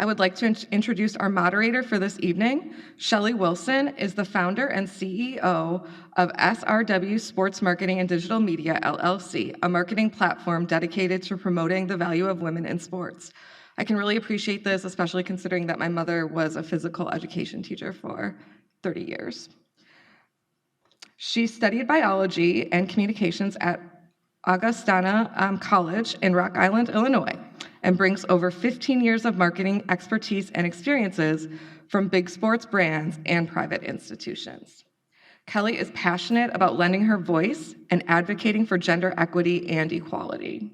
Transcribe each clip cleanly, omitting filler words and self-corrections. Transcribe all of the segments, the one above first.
I would like to introduce our moderator for this evening. Shelley Wilson is the founder and CEO of SRW Sports Marketing and Digital Media, LLC, a marketing platform dedicated to promoting the value of women in sports. I can really appreciate this, especially considering that my mother was a physical education teacher for 30 years. She studied biology and communications at Augustana College in Rock Island, Illinois, and brings over 15 years of marketing expertise and experiences from big sports brands and private institutions. Kelly is passionate about lending her voice and advocating for gender equity and equality.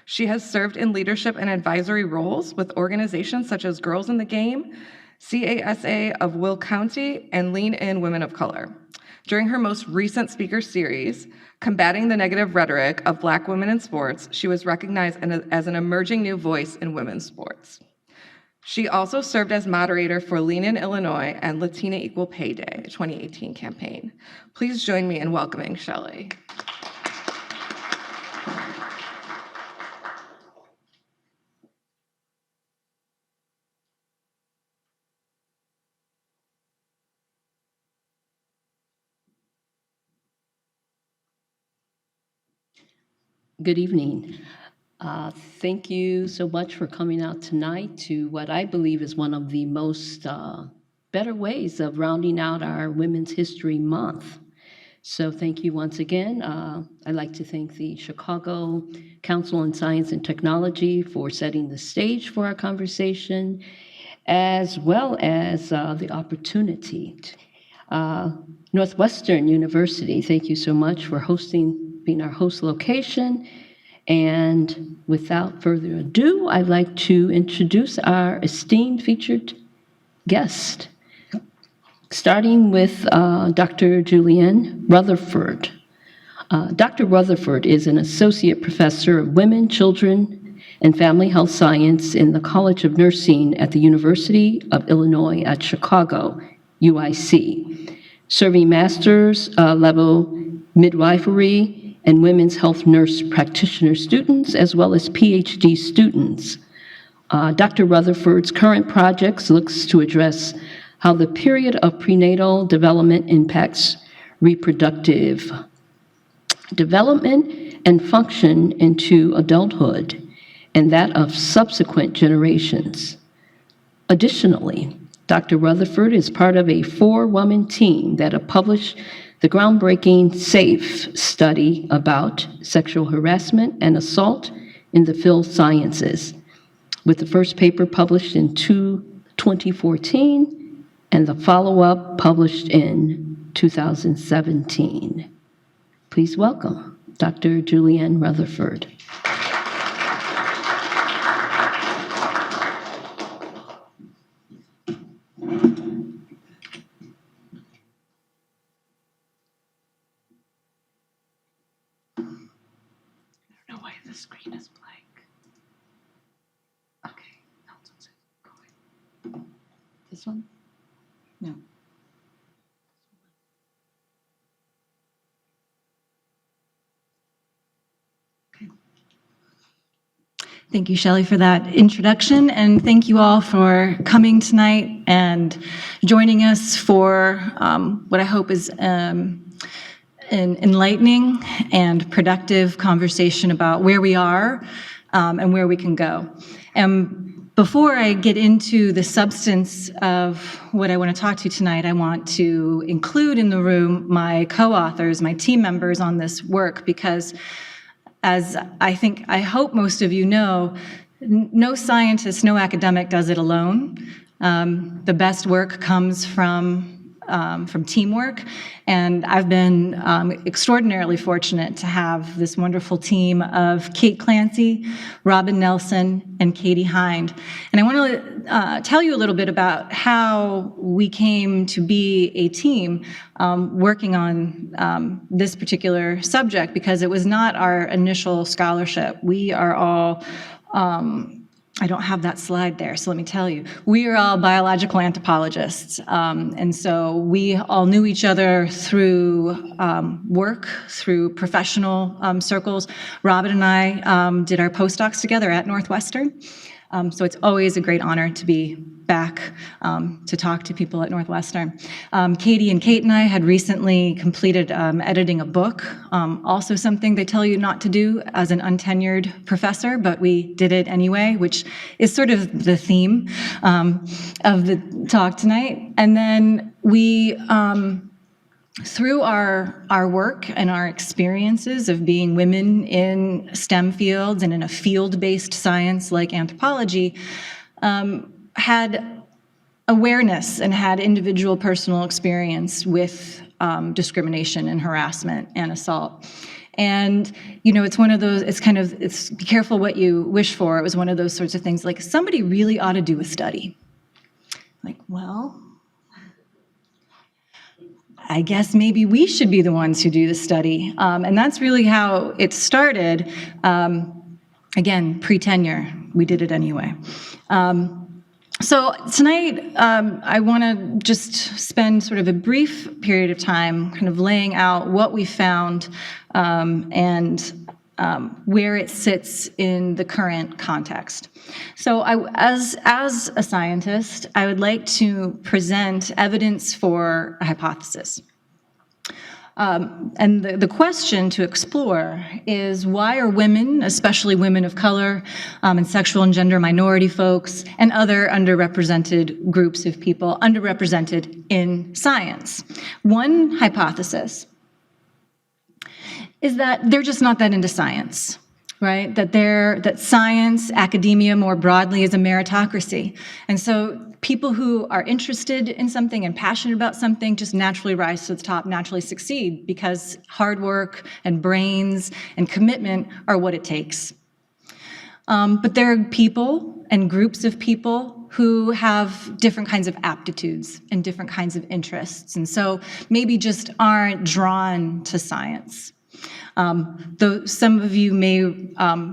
She has served in leadership and advisory roles with organizations such as Girls in the Game, CASA of Will County, and Lean In Women of Color. During her most recent speaker series, Combating the Negative Rhetoric of Black Women in Sports, she was recognized as an emerging new voice in women's sports. She also served as moderator for Lean In Illinois and Latina Equal Pay Day 2018 campaign. Please join me in welcoming Shelley. Good evening. Thank you so much for coming out tonight to what I believe is one of the most better ways of rounding out our Women's History Month. So thank you once again. I'd like to thank the Chicago Council on Science and Technology for setting the stage for our conversation, as well as the opportunity. Northwestern University, thank you so much for being our host location. And without further ado, I'd like to introduce our esteemed featured guest, starting with Dr. Julianne Rutherford. Dr. Rutherford is an associate professor of women, children, and family health science in the College of Nursing at the University of Illinois at Chicago, UIC, serving master's level midwifery and women's health nurse practitioner students, as well as PhD students. Dr. Rutherford's current projects looks to address how the period of prenatal development impacts reproductive development and function into adulthood, and that of subsequent generations. Additionally, Dr. Rutherford is part of a 4-woman team that have published the groundbreaking SAFE study about sexual harassment and assault in the field sciences, with the first paper published in 2014 and the follow-up published in 2017. Please welcome Dr. Julianne Rutherford. Screen is blank. Okay, no, that's it. Go ahead. This one? No. Okay. Thank you, Shelley, for that introduction, and thank you all for coming tonight and joining us for what I hope is an enlightening and productive conversation about where we are and where we can go. And before I get into the substance of what I want to talk to you tonight, I want to include in the room my co-authors, my team members on this work, because as I hope most of you know, no scientist, no academic does it alone. The best work comes from teamwork, and I've been extraordinarily fortunate to have this wonderful team of Kate Clancy, Robin Nelson, and Katie Hind. And I want to tell you a little bit about how we came to be a team working on this particular subject, because it was not our initial scholarship. We are all I don't have that slide there, so let me tell you. We are all biological anthropologists, and so we all knew each other through work, through professional circles. Robin and I did our postdocs together at Northwestern. So it's always a great honor to be back to talk to people at Northwestern. Katie and Kate and I had recently completed editing a book, also something they tell you not to do as an untenured professor, but we did it anyway, which is sort of the theme of the talk tonight. And then we, through our work and our experiences of being women in STEM fields and in a field-based science like anthropology, had awareness and had individual personal experience with discrimination and harassment and assault. And, you know, it's one of those, it's be careful what you wish for. It was one of those sorts of things like, somebody really ought to do a study. Like, well, I guess maybe we should be the ones who do the study. And that's really how it started. Again, pre-tenure, we did it anyway. So tonight, I want to just spend sort of a brief period of time kind of laying out what we found and where it sits in the current context. So as a scientist, I would like to present evidence for a hypothesis. And the question to explore is, why are women, especially women of color and sexual and gender minority folks and other underrepresented groups of people underrepresented in science? One hypothesis is that they're just not that into science, right? That science, academia more broadly, is a meritocracy. And so people who are interested in something and passionate about something just naturally rise to the top, naturally succeed, because hard work and brains and commitment are what it takes. But there are people and groups of people who have different kinds of aptitudes and different kinds of interests, and so maybe just aren't drawn to science. Though some of you may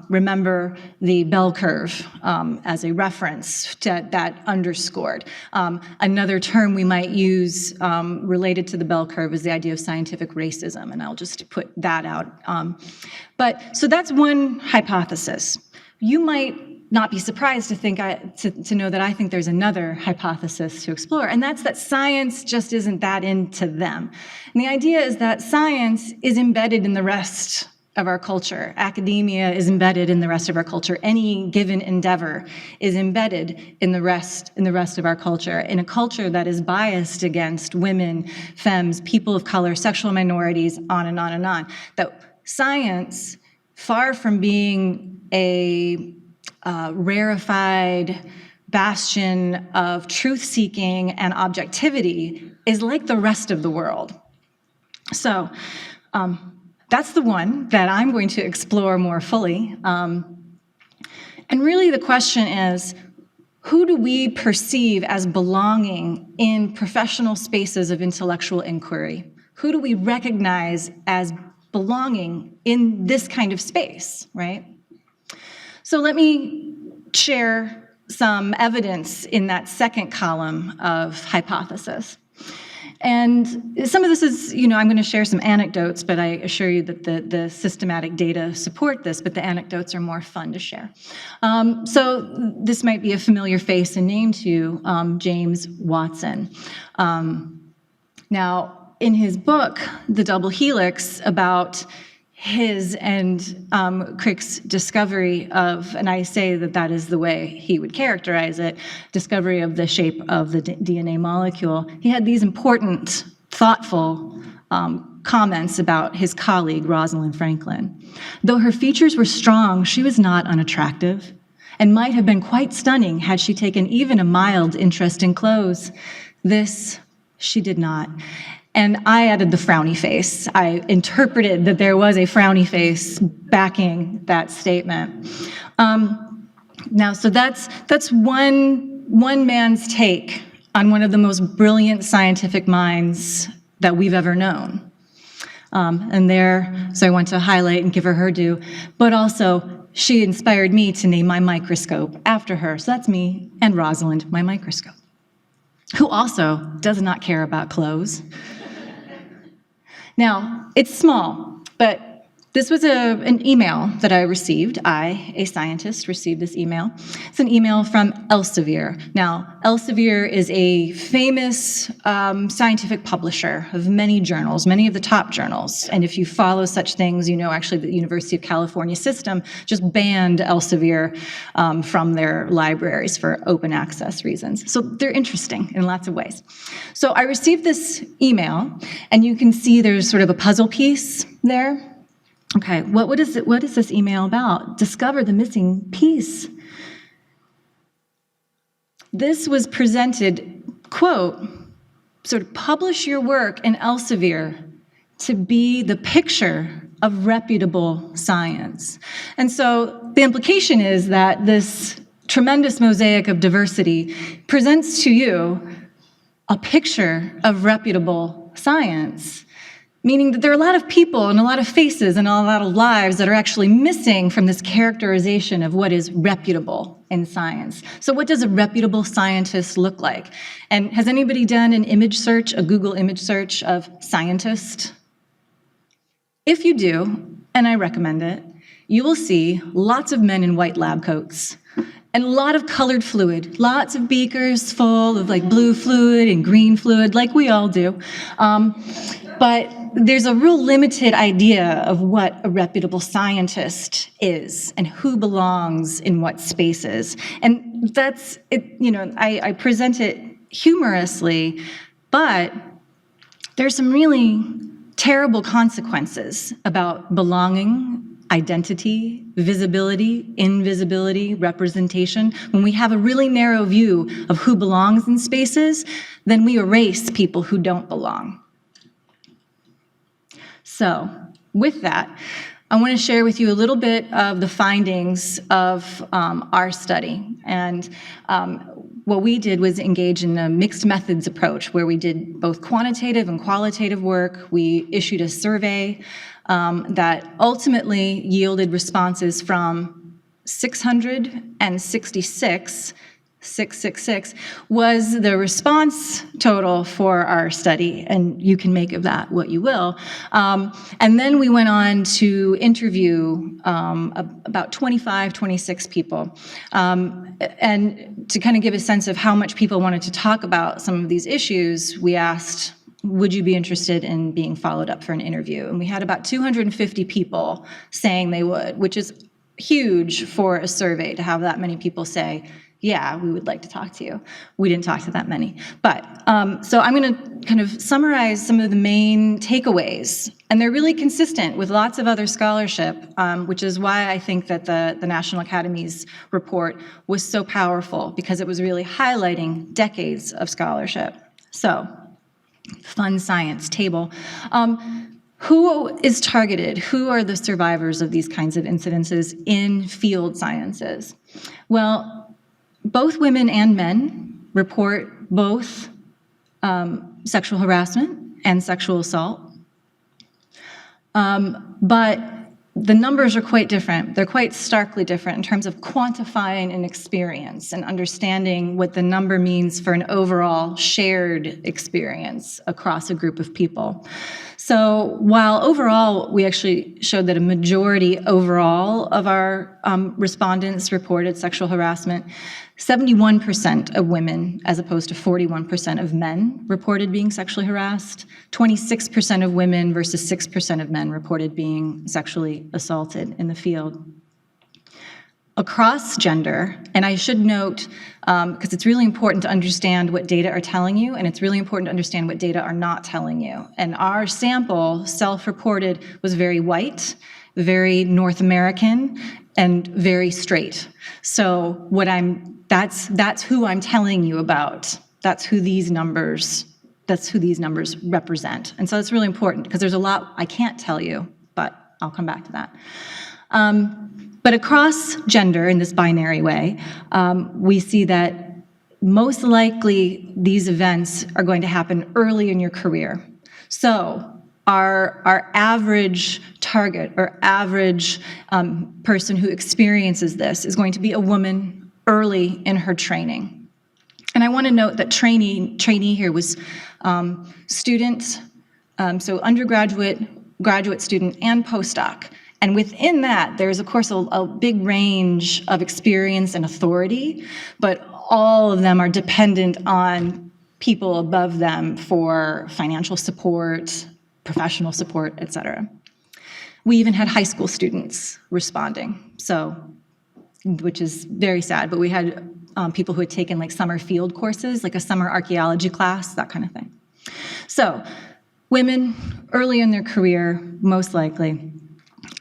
remember the bell curve as a reference to that underscored. Another term we might use related to the bell curve is the idea of scientific racism, and I'll just put that out. So that's one hypothesis. You might not be surprised to know that I think there's another hypothesis to explore, and that's that science just isn't that into them. And the idea is that science is embedded in the rest of our culture. Academia is embedded in the rest of our culture. Any given endeavor is embedded in the rest of our culture, in a culture that is biased against women, femmes, people of color, sexual minorities, on and on and on. That science, far from being a rarefied bastion of truth-seeking and objectivity, is like the rest of the world. So that's the one that I'm going to explore more fully. And really the question is, who do we perceive as belonging in professional spaces of intellectual inquiry? Who do we recognize as belonging in this kind of space, right? So let me share some evidence in that second column of hypothesis. And some of this is, I'm going to share some anecdotes, but I assure you that the systematic data support this, but the anecdotes are more fun to share. So this might be a familiar face and name to you, James Watson. Now, in his book, The Double Helix, about his and Crick's discovery of, and I say that is the way he would characterize it, discovery of the shape of the DNA molecule, he had these important, thoughtful comments about his colleague, Rosalind Franklin. Though her features were strong, she was not unattractive, and might have been quite stunning had she taken even a mild interest in clothes. This she did not. And I added the frowny face. I interpreted that there was a frowny face backing that statement. Now, so that's one man's take on one of the most brilliant scientific minds that we've ever known. So I want to highlight and give her due, but also she inspired me to name my microscope after her. So that's me and Rosalind, my microscope, who also does not care about clothes. Now, it's small, but This was an email that I received. I, a scientist, received this email. It's an email from Elsevier. Now, Elsevier is a famous scientific publisher of many journals, many of the top journals. And if you follow such things, you know actually the University of California system just banned Elsevier from their libraries for open access reasons. So they're interesting in lots of ways. So I received this email, and you can see there's sort of a puzzle piece there. Okay, what is this email about? Discover the missing piece. This was presented, quote, sort of publish your work in Elsevier to be the picture of reputable science. And so the implication is that this tremendous mosaic of diversity presents to you a picture of reputable science, meaning that there are a lot of people and a lot of faces and a lot of lives that are actually missing from this characterization of what is reputable in science. So what does a reputable scientist look like? And has anybody done an image search, a Google image search of scientist? If you do, and I recommend it, you will see lots of men in white lab coats and a lot of colored fluid, lots of beakers full of like blue fluid and green fluid, like we all do. But there's a real limited idea of what a reputable scientist is and who belongs in what spaces. And that's it, I present it humorously, but there's some really terrible consequences about belonging, identity, visibility, invisibility, representation. When we have a really narrow view of who belongs in spaces, then we erase people who don't belong. So, with that, I want to share with you a little bit of the findings of our study. And what we did was engage in a mixed methods approach, where we did both quantitative and qualitative work. We issued a survey that ultimately yielded responses from 666 was the response total for our study, and you can make of that what you will. And then we went on to interview about 26 people. And to kind of give a sense of how much people wanted to talk about some of these issues, we asked, would you be interested in being followed up for an interview? And we had about 250 people saying they would, which is huge for a survey to have that many people say, yeah, we would like to talk to you. We didn't talk to that many. But, so I'm going to kind of summarize some of the main takeaways. And they're really consistent with lots of other scholarship, which is why I think that the National Academies report was so powerful, because it was really highlighting decades of scholarship. So, fun science table. Who is targeted? Who are the survivors of these kinds of incidences in field sciences? Well, both women and men report both sexual harassment and sexual assault. But the numbers are quite different. They're quite starkly different in terms of quantifying an experience and understanding what the number means for an overall shared experience across a group of people. So while overall we actually showed that a majority overall of our respondents reported sexual harassment, 71% of women, as opposed to 41% of men, reported being sexually harassed. 26% of women versus 6% of men reported being sexually assaulted in the field. Across gender, and I should note, because it's really important to understand what data are telling you, and it's really important to understand what data are not telling you. And our sample, self-reported, was very white, very North American, and very straight. So that's who I'm telling you about. That's who these numbers represent. And so it's really important, because there's a lot I can't tell you, but I'll come back to that. But across gender, in this binary way, we see that most likely these events are going to happen early in your career. So our average target, or average person who experiences this, is going to be a woman early in her training. And I want to note that trainee here was student, so undergraduate, graduate student, and postdoc. And within that, there's, of course, a big range of experience and authority, but all of them are dependent on people above them for financial support, professional support, et cetera. We even had high school students responding, so, which is very sad, but we had people who had taken like summer field courses, like a summer archaeology class, that kind of thing. So, women early in their career, most likely.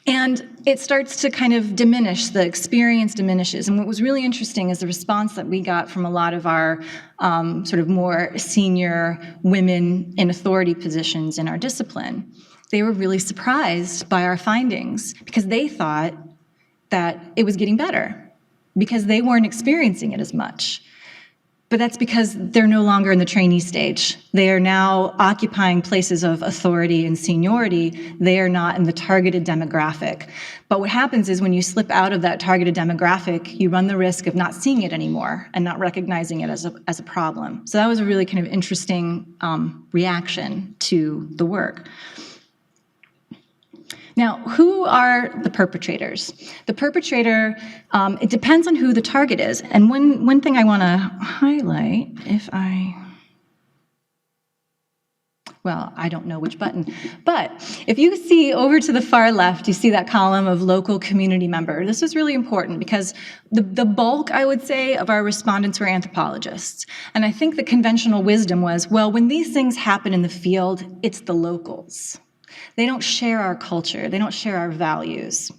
And it starts to kind of diminish, the experience diminishes. And what was really interesting is the response that we got from a lot of our sort of more senior women in authority positions in our discipline. They were really surprised by our findings because they thought that it was getting better because they weren't experiencing it as much. But that's because they're no longer in the trainee stage. They are now occupying places of authority and seniority. They are not in the targeted demographic. But what happens is when you slip out of that targeted demographic, you run the risk of not seeing it anymore and not recognizing it as a problem. So that was a really kind of interesting reaction to the work. Now, who are the perpetrators? The perpetrator, it depends on who the target is. And one thing I want to highlight, well, I don't know which button, but if you see over to the far left, you see that column of local community member. This is really important because the bulk, I would say, of our respondents were anthropologists. And I think the conventional wisdom was, well, when these things happen in the field, it's the locals. They don't share our culture. They don't share our values.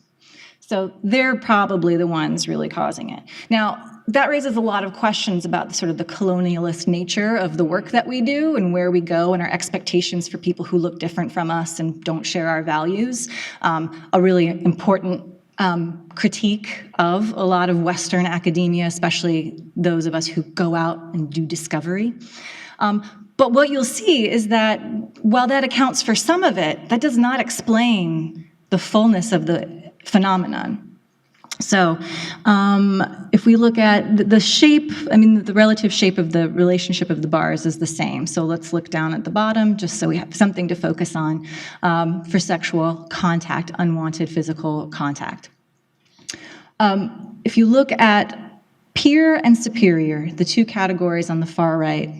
So they're probably the ones really causing it. Now, that raises a lot of questions about the sort of the colonialist nature of the work that we do and where we go and our expectations for people who look different from us and don't share our values. A really important critique of a lot of Western academia, especially those of us who go out and do discovery. But what you'll see is that while that accounts for some of it, that does not explain the fullness of the phenomenon. So if we look at the shape, the relative shape of the relationship of the bars is the same. So let's look down at the bottom just so we have something to focus on for sexual contact, unwanted physical contact. If you look at peer and superior, the two categories on the far right,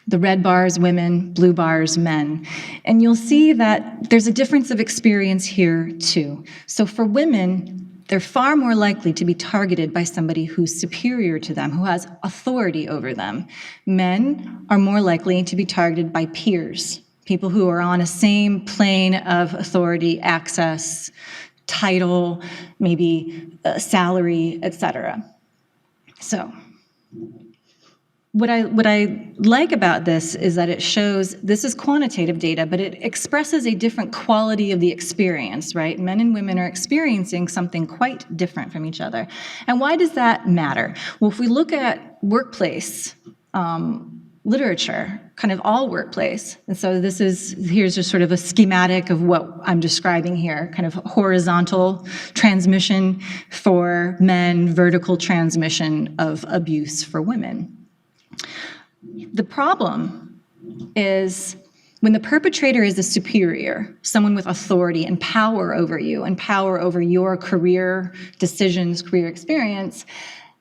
the red bars, women, blue bars, men. And you'll see that there's a difference of experience here too. So for women, they're far more likely to be targeted by somebody who's superior to them, who has authority over them. Men are more likely to be targeted by peers, people who are on a same plane of authority, access, title, maybe salary, etc. So what I like about this is that it shows, this is quantitative data, but it expresses a different quality of the experience, right? Men and women are experiencing something quite different from each other. And why does that matter? Well, if we look at workplace literature, kind of all workplace, and so here's just sort of a schematic of what I'm describing here, kind of horizontal transmission for men, vertical transmission of abuse for women. The problem is when the perpetrator is a superior, someone with authority and power over you and power over your career decisions, career experience,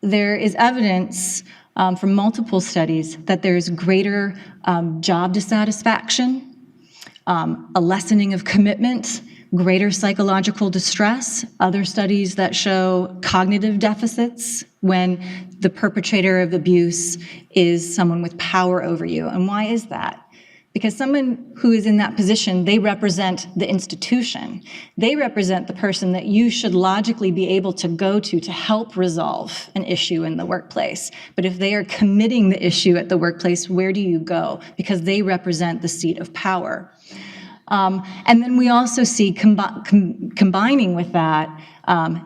there is evidence from multiple studies that there's greater job dissatisfaction, a lessening of commitment, greater psychological distress, other studies that show cognitive deficits when the perpetrator of abuse is someone with power over you. And why is that? Because someone who is in that position, they represent the institution. They represent the person that you should logically be able to go to help resolve an issue in the workplace. But if they are committing the issue at the workplace, where do you go? Because they represent the seat of power. And then we also see combining with that,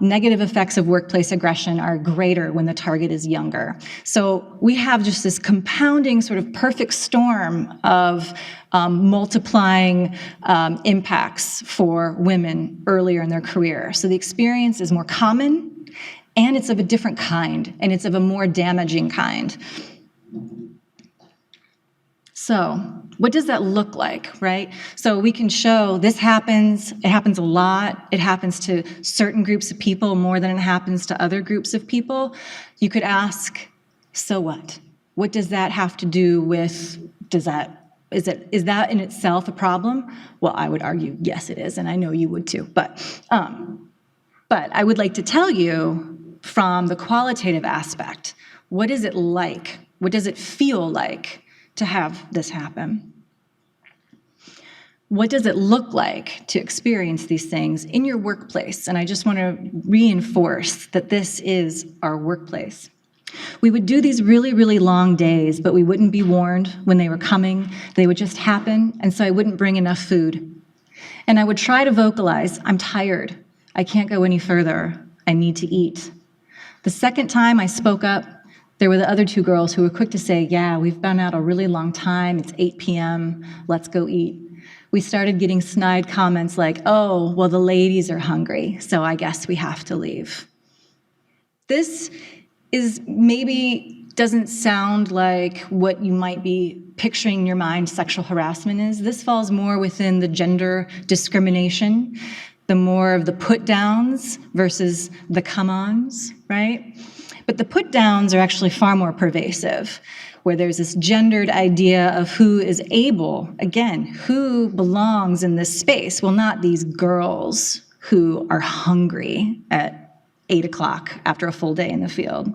negative effects of workplace aggression are greater when the target is younger. So we have just this compounding sort of perfect storm of multiplying impacts for women earlier in their career. So the experience is more common, and it's of a different kind, and it's of a more damaging kind. So What does that look like, right? So we can show this happens, it happens a lot, it happens to certain groups of people more than it happens to other groups of people. You could ask, so what? What does that have to do with, is that in itself a problem? Well, I would argue, yes, it is, and I know you would too. But I would like to tell you from the qualitative aspect, what is it like? What does it feel like to have this happen? What does it look like to experience these things in your workplace? And I just want to reinforce that this is our workplace. We would do these really, really long days, but we wouldn't be warned when they were coming. They would just happen, and so I wouldn't bring enough food. And I would try to vocalize, I'm tired. I can't go any further. I need to eat. The second time I spoke up, there were the other two girls who were quick to say, yeah, we've been out a really long time. It's 8 p.m. Let's go eat. We started getting snide comments like, oh, well, the ladies are hungry, so I guess we have to leave. This is maybe doesn't sound like what you might be picturing in your mind sexual harassment is. This falls more within the gender discrimination, the more of the put-downs versus the come-ons, right? But the put-downs are actually far more pervasive, where there's this gendered idea of who is able, again, who belongs in this space. Well, not these girls who are hungry at 8 o'clock after a full day in the field.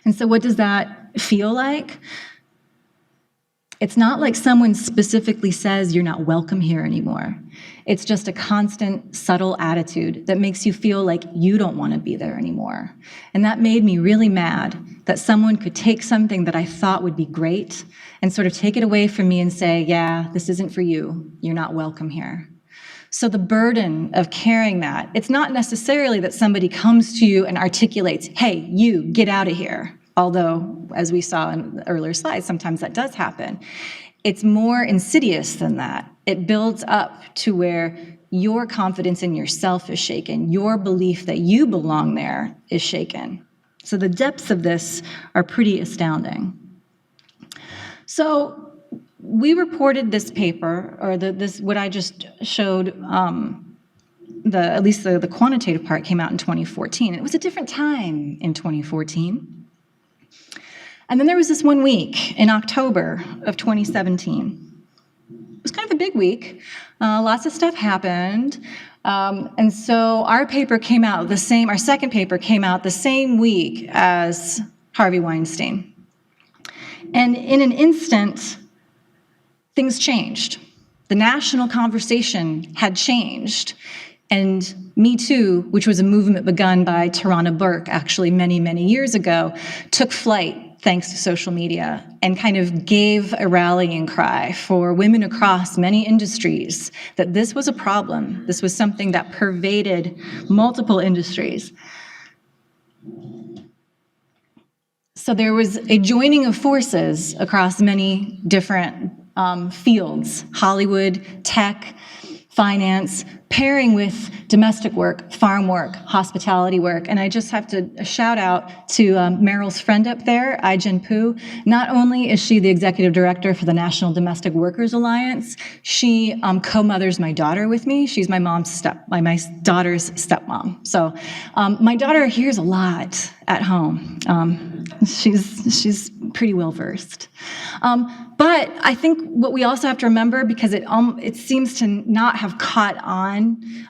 And so what does that feel like? It's not like someone specifically says you're not welcome here anymore. It's just a constant, subtle attitude that makes you feel like you don't want to be there anymore. And that made me really mad that someone could take something that I thought would be great and sort of take it away from me and say, yeah, this isn't for you. You're not welcome here. So the burden of carrying that, it's not necessarily that somebody comes to you and articulates, hey, you, get out of here. Although, as we saw in the earlier slides, sometimes that does happen. It's more insidious than that. It builds up to where your confidence in yourself is shaken. Your belief that you belong there is shaken. So the depths of this are pretty astounding. So we reported this paper, or what I just showed, at least the quantitative part came out in 2014. It was a different time in 2014. And then there was this one week in October of 2017. It was kind of a big week. Lots of stuff happened. And so our second paper came out the same week as Harvey Weinstein. And in an instant, things changed. The national conversation had changed. And Me Too, which was a movement begun by Tarana Burke actually many, many years ago, took flight thanks to social media and kind of gave a rallying cry for women across many industries that this was a problem. This was something that pervaded multiple industries. So there was a joining of forces across many different fields, Hollywood, tech, finance, pairing with domestic work, farm work, hospitality work. And I just have to shout out to Meryl's friend up there, Ai-jen Poo. Not only is she the executive director for the National Domestic Workers Alliance, she co-mothers my daughter with me. She's my daughter's stepmom. So my daughter hears a lot at home. She's pretty well versed. But I think what we also have to remember, because it seems to not have caught on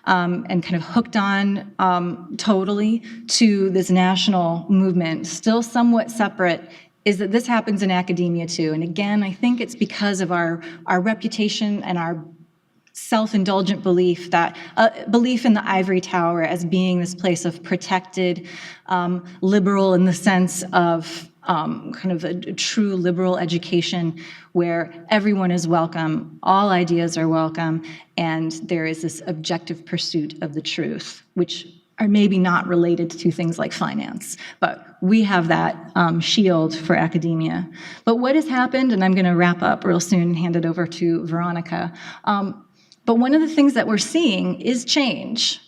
and kind of hooked on totally to this national movement, still somewhat separate, is that this happens in academia too. And again, I think it's because of our reputation and our self-indulgent belief in the ivory tower as being this place of protected, liberal in the sense of kind of a true liberal education where everyone is welcome, all ideas are welcome, and there is this objective pursuit of the truth, which are maybe not related to things like finance, but we have that shield for academia. But what has happened, and I'm going to wrap up real soon and hand it over to Veronica, but one of the things that we're seeing is change.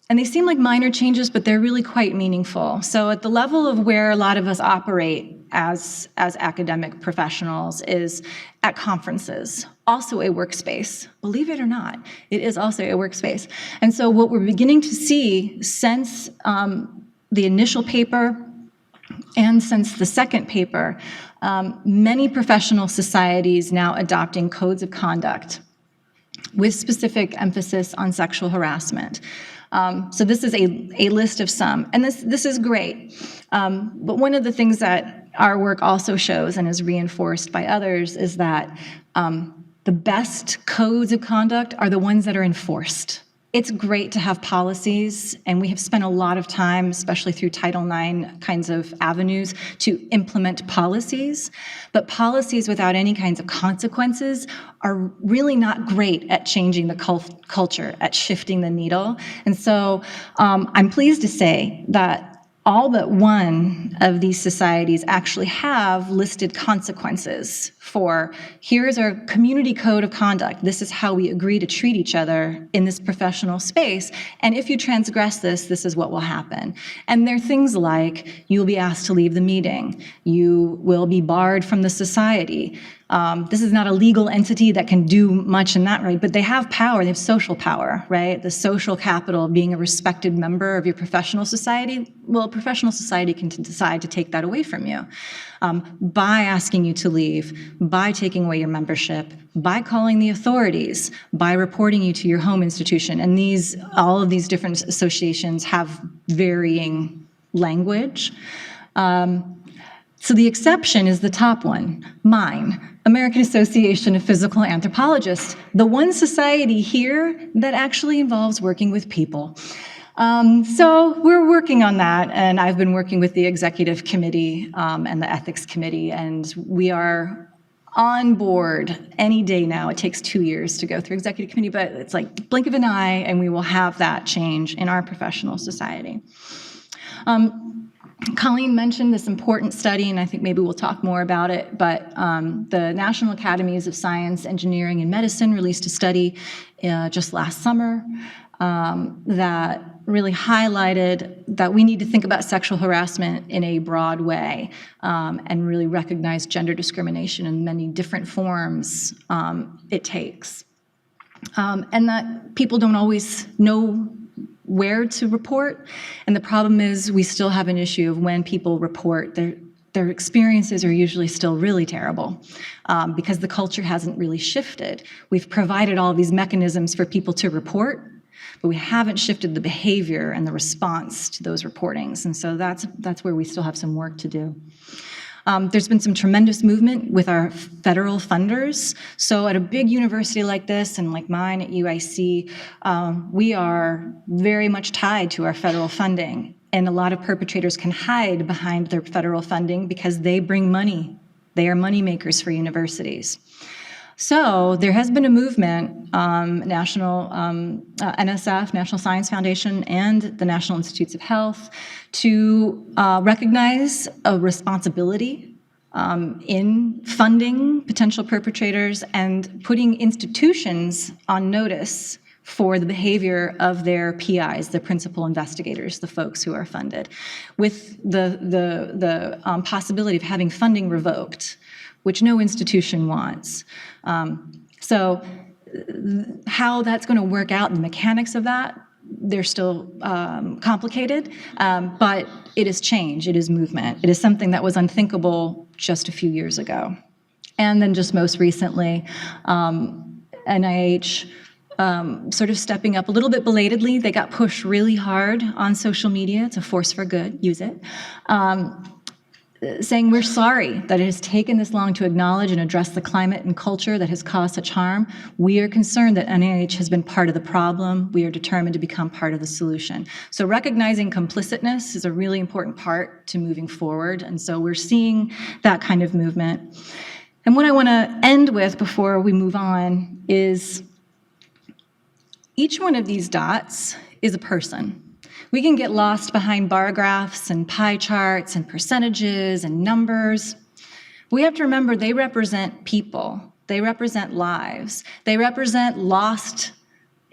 And they seem like minor changes, but they're really quite meaningful. So at the level of where a lot of us operate as academic professionals is at conferences, also a workspace. Believe it or not, it is also a workspace. And so what we're beginning to see since the initial paper and since the second paper, many professional societies now adopting codes of conduct with specific emphasis on sexual harassment. So this is a list of some, and this is great. But one of the things that our work also shows and is reinforced by others is that the best codes of conduct are the ones that are enforced. It's great to have policies, and we have spent a lot of time, especially through Title IX kinds of avenues, to implement policies. But policies without any kinds of consequences are really not great at changing the culture, at shifting the needle. And so I'm pleased to say that all but one of these societies actually have listed consequences for, here's our community code of conduct. This is how we agree to treat each other in this professional space. And if you transgress this, this is what will happen. And they're things like, you'll be asked to leave the meeting. You will be barred from the society. This is not a legal entity that can do much in that way, but they have power, they have social power, right? The social capital of being a respected member of your professional society. Well, a professional society can decide to take that away from you by asking you to leave, by taking away your membership, by calling the authorities, by reporting you to your home institution. And all of these different associations have varying language. So the exception is the top one, mine, American Association of Physical Anthropologists, the one society here that actually involves working with people. So we're working on that, and I've been working with the executive committee and the ethics committee, and we are on board any day now. It takes 2 years to go through executive committee, but it's like blink of an eye, and we will have that change in our professional society. Colleen mentioned this important study, and I think maybe we'll talk more about it, but the National Academies of Science, Engineering, and Medicine released a study just last summer that really highlighted that we need to think about sexual harassment in a broad way and really recognize gender discrimination in many different forms it takes. And that people don't always know where to report, and the problem is we still have an issue of when people report, their experiences are usually still really terrible because the culture hasn't really shifted. We've provided all these mechanisms for people to report, but we haven't shifted the behavior and the response to those reportings, and so that's where we still have some work to do. There's been some tremendous movement with our federal funders. So at a big university like this and like mine at UIC, we are very much tied to our federal funding. And a lot of perpetrators can hide behind their federal funding because they bring money. They are money makers for universities. So there has been a movement, NSF, National Science Foundation, and the National Institutes of Health to recognize a responsibility in funding potential perpetrators and putting institutions on notice for the behavior of their PIs, the principal investigators, the folks who are funded, with the possibility of having funding revoked, which no institution wants. So how that's going to work out, the mechanics of that, they're still complicated, but it is change, it is movement. It is something that was unthinkable just a few years ago. And then just most recently, NIH sort of stepping up a little bit belatedly. They got pushed really hard on social media. It's a force for good, use it. Saying we're sorry that it has taken this long to acknowledge and address the climate and culture that has caused such harm. We are concerned that NIH has been part of the problem. We are determined to become part of the solution. So recognizing complicitness is a really important part to moving forward, and so we're seeing that kind of movement. And what I want to end with before we move on is each one of these dots is a person. We can get lost behind bar graphs and pie charts and percentages and numbers. We have to remember they represent people. They represent lives. They represent lost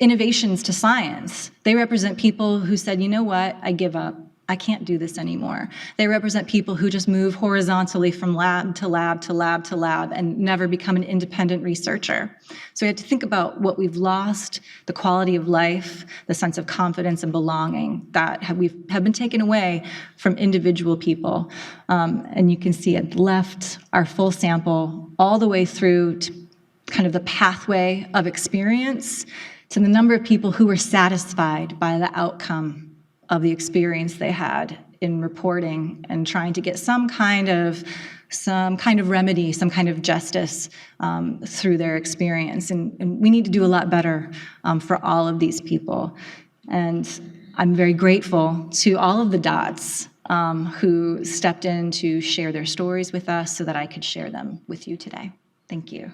innovations to science. They represent people who said, you know what, I give up. I can't do this anymore. They represent people who just move horizontally from lab to lab to lab to lab and never become an independent researcher. So we have to think about what we've lost, the quality of life, the sense of confidence and belonging that have been taken away from individual people. And you can see at the left our full sample all the way through to kind of the pathway of experience to the number of people who were satisfied by the outcome of the experience they had in reporting and trying to get some kind of remedy, some kind of justice through their experience. And we need to do a lot better for all of these people. And I'm very grateful to all of the dots who stepped in to share their stories with us so that I could share them with you today. Thank you.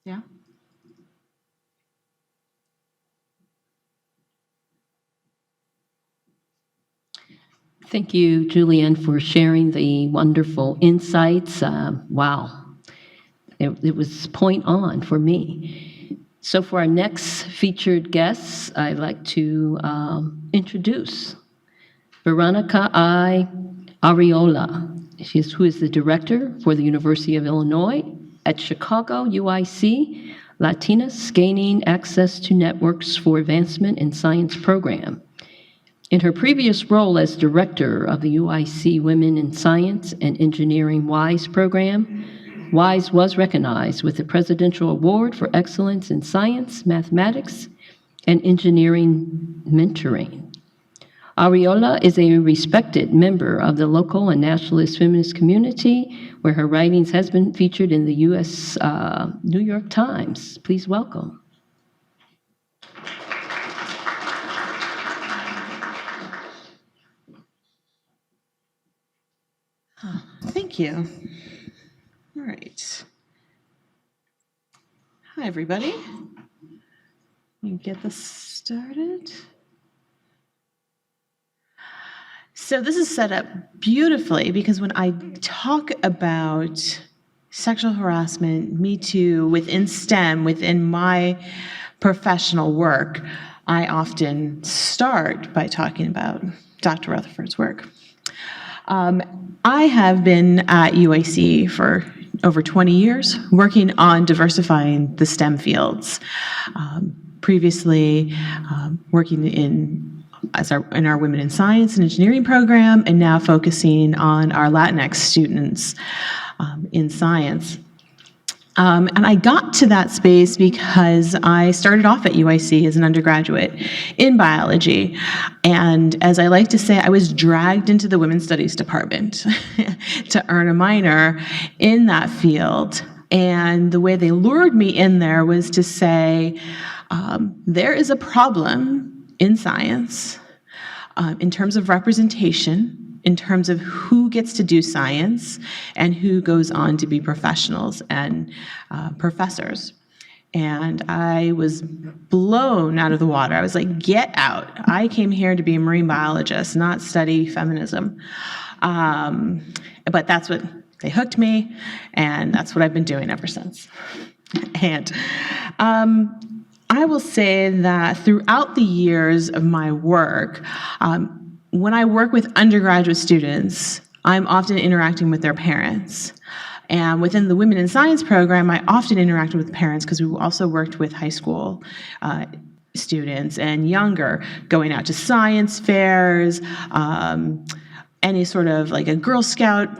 Yeah. Thank you, Julianne, for sharing the wonderful insights. Wow, it was point on for me. So for our next featured guests, I'd like to introduce Veronica Arreola, who is the director for the University of Illinois at Chicago UIC Latinas Gaining Access to Networks for Advancement in Science program. In her previous role as director of the UIC Women in Science and Engineering WISE program, WISE was recognized with the Presidential Award for Excellence in Science, Mathematics, and Engineering Mentoring. Arreola is a respected member of the local and nationalist feminist community, where her writings has been featured in the U.S. New York Times. Please welcome. Thank you. All right. Hi, everybody. Let me get this started. So this is set up beautifully because when I talk about sexual harassment, Me Too, within STEM, within my professional work, I often start by talking about Dr. Rutherford's work. I have been at UIC for over 20 years, working on diversifying the STEM fields. Previously, working in our Women in Science and Engineering program, and now focusing on our Latinx students in science. And I got to that space because I started off at UIC as an undergraduate in biology. And as I like to say, I was dragged into the Women's Studies department to earn a minor in that field. And the way they lured me in there was to say, there is a problem in science in terms of representation, in terms of who gets to do science and who goes on to be professionals and professors. And I was blown out of the water. I was like, get out. I came here to be a marine biologist, not study feminism. But that's what, they hooked me, and that's what I've been doing ever since. And I will say that throughout the years of my work, when I work with undergraduate students, I'm often interacting with their parents. And within the Women in Science program, I often interacted with parents because we also worked with high school students and younger, going out to science fairs, any sort of like a Girl Scout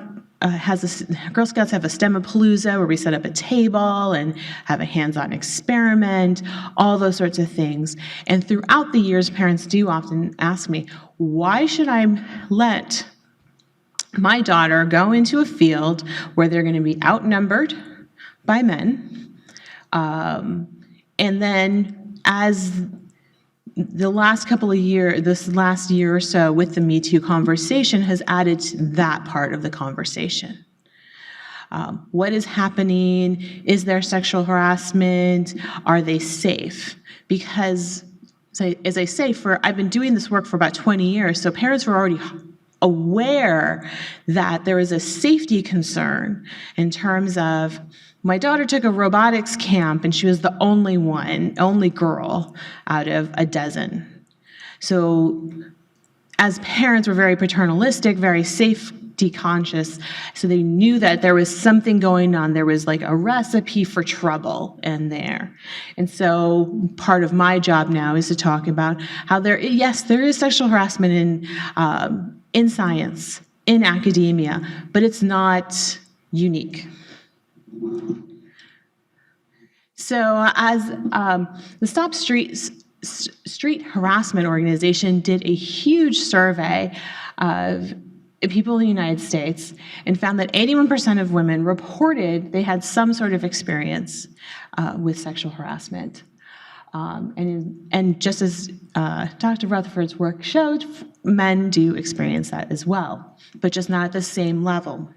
Girl Scouts have a STEM-a-palooza where we set up a table and have a hands-on experiment, all those sorts of things. And throughout the years, parents do often ask me, why should I let my daughter go into a field where they're going to be outnumbered by men? And then as the last couple of years, this last year or so with the Me Too conversation has added to that part of the conversation. What is happening? Is there sexual harassment? Are they safe? Because as I say, I've been doing this work for about 20 years, so parents were already aware that there is a safety concern in terms of, my daughter took a robotics camp and she was the only girl out of a dozen. So as parents, we're very paternalistic, very safety conscious, so they knew that there was something going on. There was like a recipe for trouble in there. And so part of my job now is to talk about how there is sexual harassment in science, in academia, but it's not unique. So as the Stop Street Harassment organization did a huge survey of people in the United States and found that 81% of women reported they had some sort of experience with sexual harassment. And just as Dr. Rutherford's work showed, men do experience that as well, but just not at the same level.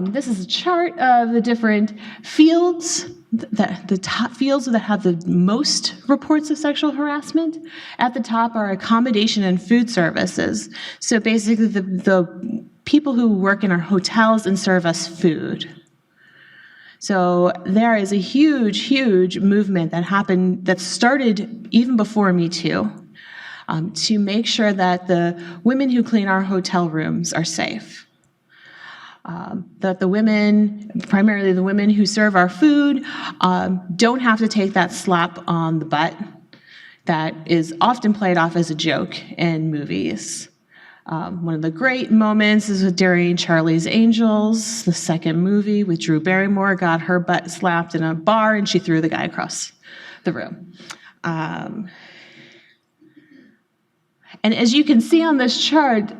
This is a chart of the different fields, the top fields that have the most reports of sexual harassment. At the top are accommodation and food services. So basically the people who work in our hotels and serve us food. So there is a huge, huge movement that started even before Me Too, to make sure that the women who clean our hotel rooms are safe. That the women, primarily the women who serve our food, don't have to take that slap on the butt that is often played off as a joke in movies. One of the great moments is during Charlie's Angels, the second movie with Drew Barrymore, got her butt slapped in a bar and she threw the guy across the room. And as you can see on this chart,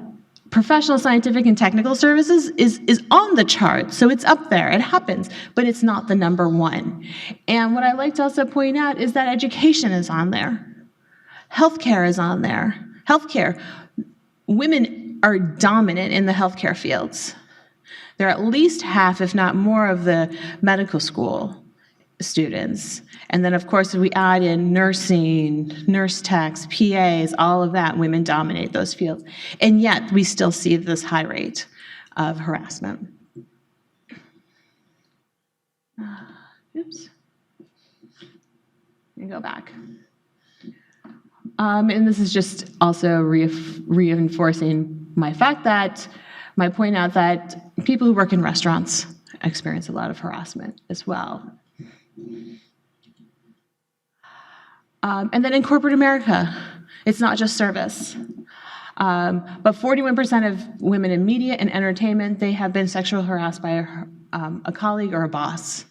professional, scientific, and technical services is on the chart, so it's up there, it happens, but it's not the number one. And what I like to also point out is that education is on there. Healthcare is on there. Healthcare, women are dominant in the healthcare fields. They're at least half, if not more, of the medical school students. And then, of course, if we add in nursing, nurse techs, PAs, all of that, women dominate those fields. And yet, we still see this high rate of harassment. Oops. Let me go back. And this is just also reinforcing my point out that people who work in restaurants experience a lot of harassment as well. And then in corporate America, it's not just service. But 41% of women in media and entertainment, they have been sexually harassed by a colleague or a boss.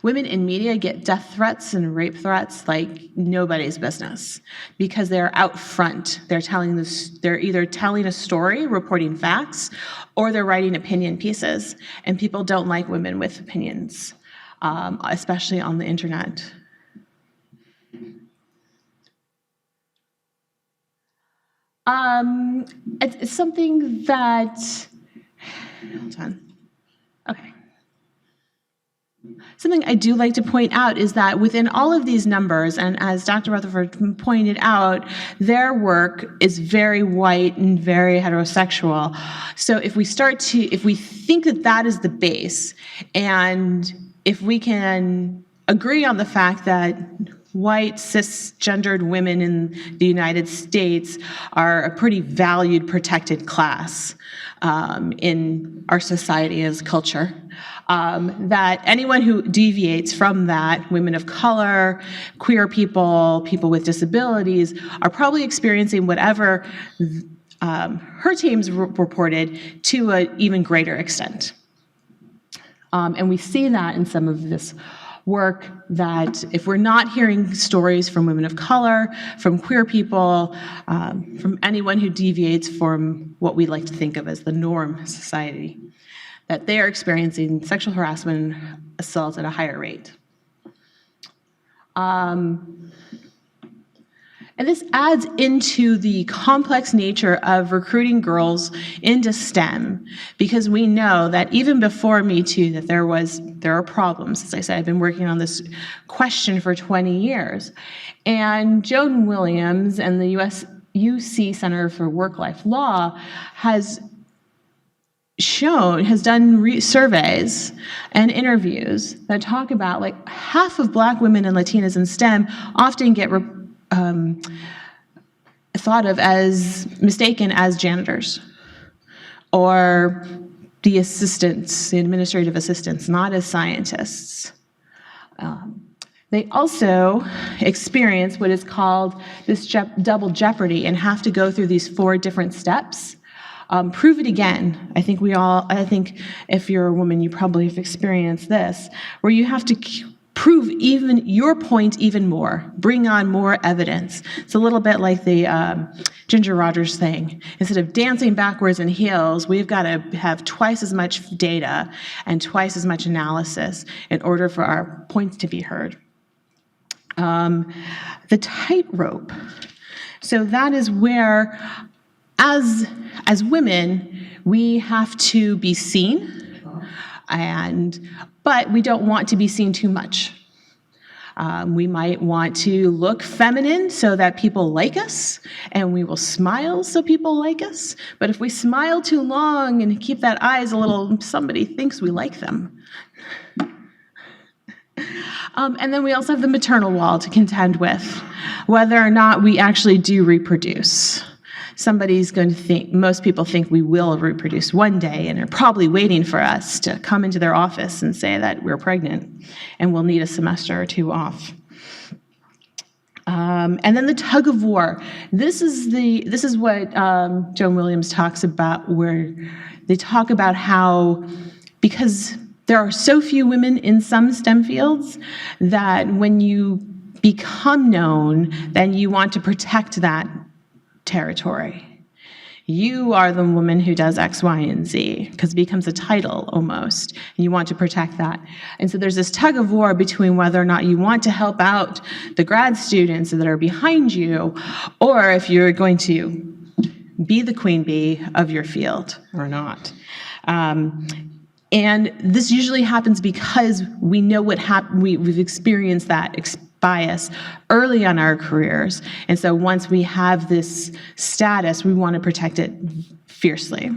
Women in media get death threats and rape threats like nobody's business because they're out front. They're either telling a story, reporting facts, or they're writing opinion pieces. And people don't like women with opinions, especially on the internet. It's something that, hold on, okay. Something I do like to point out is that within all of these numbers, and as Dr. Rutherford pointed out, their work is very white and very heterosexual. So if we think that that is the base, and if we can agree on the fact that white, cisgendered women in the United States are a pretty valued, protected class in our society as culture, that anyone who deviates from that, women of color, queer people, people with disabilities, are probably experiencing whatever her teams reported to an even greater extent. And we see that in some of this work, that if we're not hearing stories from women of color, from queer people, from anyone who deviates from what we like to think of as the norm society, that they are experiencing sexual harassment and assault at a higher rate. And And this adds into the complex nature of recruiting girls into STEM, because we know that even before Me Too, that there are problems. As I said, I've been working on this question for 20 years. And Joan Williams and the UC Center for Work-Life Law has done surveys and interviews that talk about, like, half of Black women and Latinas in STEM often get thought of as mistaken as janitors or the assistants, the administrative assistants, not as scientists. They also experience what is called this double jeopardy and have to go through these 4 different steps. Prove it again. I think if you're a woman, you probably have experienced this, where you have to prove even your point even more, bring on more evidence. It's a little bit like the Ginger Rogers thing. Instead of dancing backwards in heels, we've got to have twice as much data and twice as much analysis in order for our points to be heard. The tightrope. So that is where, as women, we have to be seen, but we don't want to be seen too much. We might want to look feminine so that people like us, and we will smile so people like us. But if we smile too long and keep that eyes a little, somebody thinks we like them. And then we also have the maternal wall to contend with, whether or not we actually do reproduce. Somebody's going to think, most people think we will reproduce one day and are probably waiting for us to come into their office and say that we're pregnant and we'll need a semester or 2 off. And then the tug of war. This is what Joan Williams talks about, where they talk about how, because there are so few women in some STEM fields, that when you become known, then you want to protect that territory. You are the woman who does X, Y, and Z, because it becomes a title almost, and you want to protect that. And so there's this tug of war between whether or not you want to help out the grad students that are behind you, or if you're going to be the queen bee of your field or not. And this usually happens because we know what we've experienced that bias early on our careers. And so once we have this status, we want to protect it fiercely.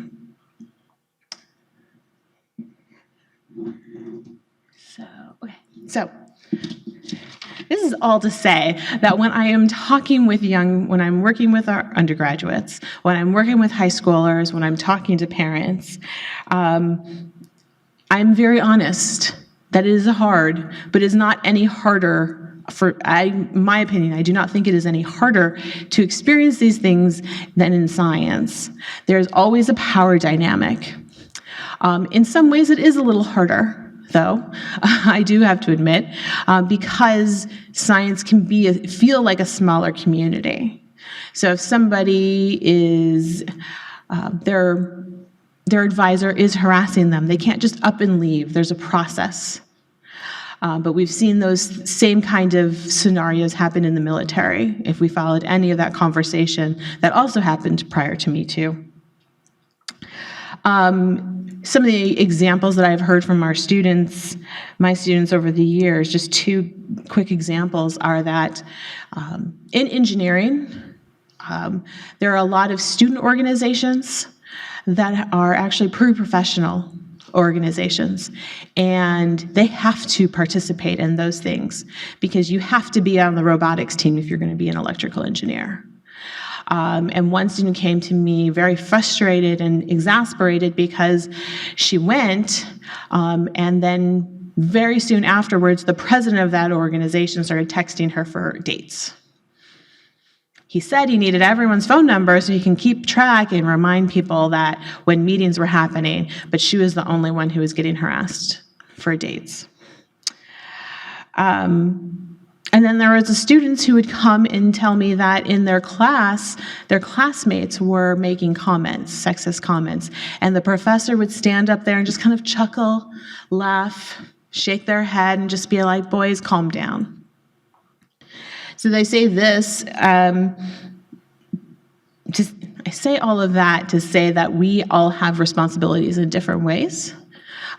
So this is all to say that when I am talking with when I'm working with our undergraduates, when I'm working with high schoolers, when I'm talking to parents, I'm very honest that it is hard, but it is not any harder. My opinion, I do not think it is any harder to experience these things than in science. There's always a power dynamic. In some ways, it is a little harder, though, I do have to admit, because science can feel like a smaller community. So if somebody is, their advisor is harassing them, they can't just up and leave. There's a process. But we've seen those same kind of scenarios happen in the military, if we followed any of that conversation that also happened prior to Me Too. Some of the examples that I've heard from my students over the years, just 2 quick examples, are that in engineering, there are a lot of student organizations that are actually pre-professional organizations, and they have to participate in those things because you have to be on the robotics team if you're going to be an electrical engineer. And one student came to me very frustrated and exasperated because she went, and then very soon afterwards, the president of that organization started texting her for dates. He said he needed everyone's phone number so he can keep track and remind people that when meetings were happening, but she was the only one who was getting harassed for dates. And then there was students who would come and tell me that in their class, their classmates were making comments, sexist comments, and the professor would stand up there and just kind of chuckle, laugh, shake their head, and just be like, "Boys, calm down." So I say this, I say all of that to say that we all have responsibilities in different ways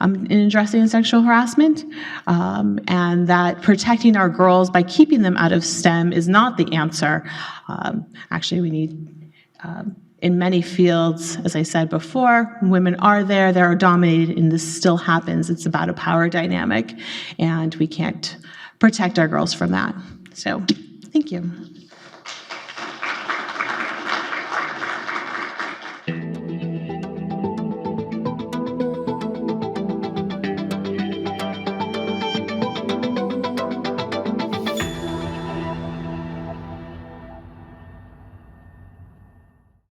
in addressing sexual harassment, and that protecting our girls by keeping them out of STEM is not the answer. Actually, we need, in many fields, as I said before, women are there, they are dominated, and this still happens. It's about a power dynamic, and we can't protect our girls from that. So, thank you.